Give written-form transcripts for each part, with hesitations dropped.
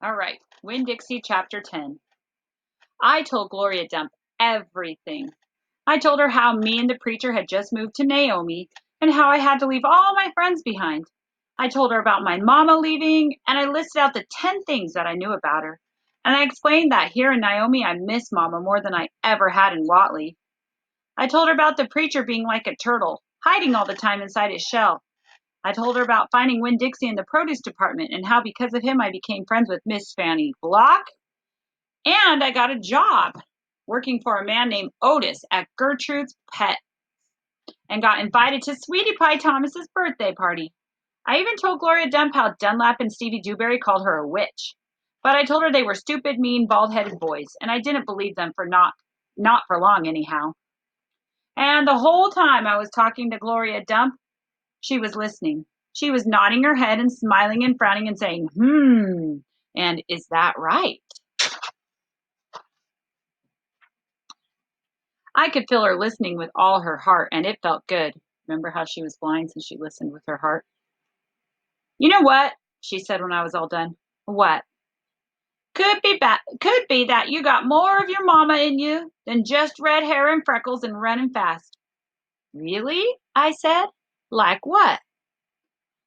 All right, Winn-Dixie Chapter 10. I told Gloria Dump everything. I told her how me and the preacher had just moved to Naomi and how I had to leave all my friends behind. I told her about my mama leaving, and I listed out the 10 things that I knew about her. And I explained that here in Naomi I miss mama more than I ever had in Watley. I told her about the preacher being like a turtle, hiding all the time inside his shell. I told her about finding Winn-Dixie in the produce department and how because of him I became friends with Miss Fanny Block. And I got a job working for a man named Otis at Gertrude's Pet and got invited to Sweetie Pie Thomas's birthday party. I even told Gloria Dump how Dunlap and Stevie Dewberry called her a witch. But I told her they were stupid, mean, bald-headed boys, and I didn't believe them for not for long anyhow. And the whole time I was talking to Gloria Dump, she was listening. She was nodding her head and smiling and frowning and saying, and is that right? I could feel her listening with all her heart, and it felt good. Remember how she was blind since she listened with her heart? You know what? She said when I was all done. What? Could be that you got more of your mama in you than just red hair and freckles and running fast. Really? I said. Like what?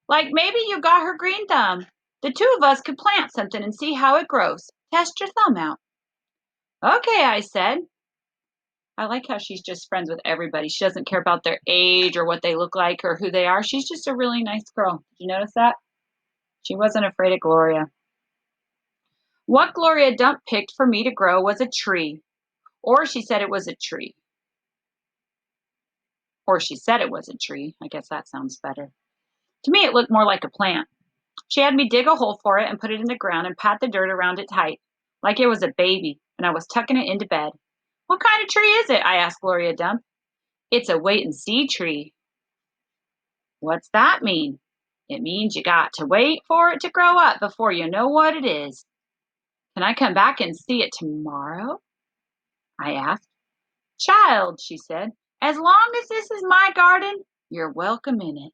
Like maybe you got her green thumb. The two of us could plant something and see how it grows. Test your thumb out. Okay, I said. I like how she's just friends with everybody. She doesn't care about their age or what they look like or who they are. She's just a really nice girl. Did you notice that? She wasn't afraid of Gloria. What Gloria Dump picked for me to grow was a tree. Or she said it was a tree. Or she said it was a tree. I guess that sounds better. To me, it looked more like a plant. She had me dig a hole for it and put it in the ground and pat the dirt around it tight, like it was a baby, and I was tucking it into bed. What kind of tree is it? I asked Gloria Dump. It's a wait-and-see tree. What's that mean? It means you got to wait for it to grow up before you know what it is. Can I come back and see it tomorrow? I asked. Child, she said, as long as this is my garden, you're welcome in it.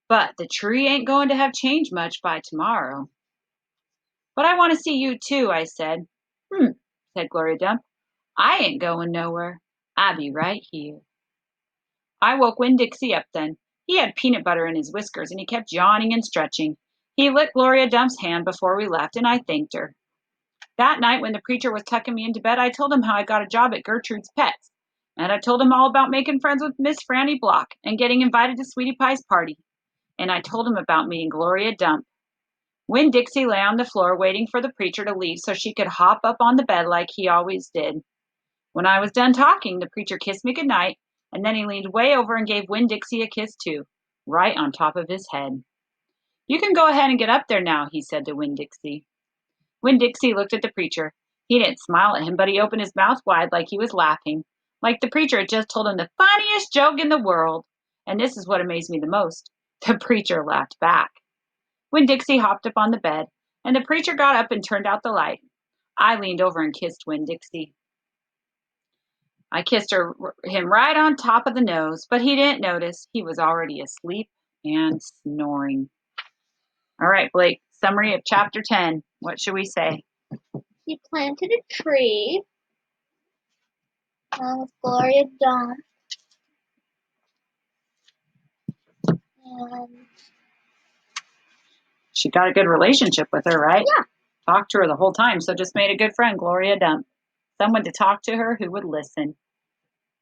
But the tree ain't going to have changed much by tomorrow. But I want to see you too, I said. Said Gloria Dump. I ain't going nowhere. I'll be right here. I woke Winn-Dixie up then. He had peanut butter in his whiskers, and he kept yawning and stretching. He licked Gloria Dump's hand before we left, and I thanked her. That night, when the preacher was tucking me into bed, I told him how I got a job at Gertrude's Pets. And I told him all about making friends with Miss Franny Block and getting invited to Sweetie Pie's party. And I told him about meeting Gloria Dump. Winn-Dixie lay on the floor waiting for the preacher to leave so she could hop up on the bed like he always did. When I was done talking, the preacher kissed me goodnight, and then he leaned way over and gave Winn-Dixie a kiss too, right on top of his head. You can go ahead and get up there now, he said to Winn-Dixie. Winn-Dixie looked at the preacher. He didn't smile at him, but he opened his mouth wide like he was laughing, like the preacher had just told him the funniest joke in the world. And this is what amazed me the most. The preacher laughed back. Winn-Dixie hopped up on the bed, and the preacher got up and turned out the light. I leaned over and kissed Winn-Dixie. I kissed him right on top of the nose, but he didn't notice. He was already asleep and snoring. All right, Blake, summary of Chapter 10. What should we say? He planted a tree with Gloria Dump. And she got a good relationship with her, right? Yeah. Talked to her the whole time, so just made a good friend, Gloria Dump. Someone to talk to her who would listen.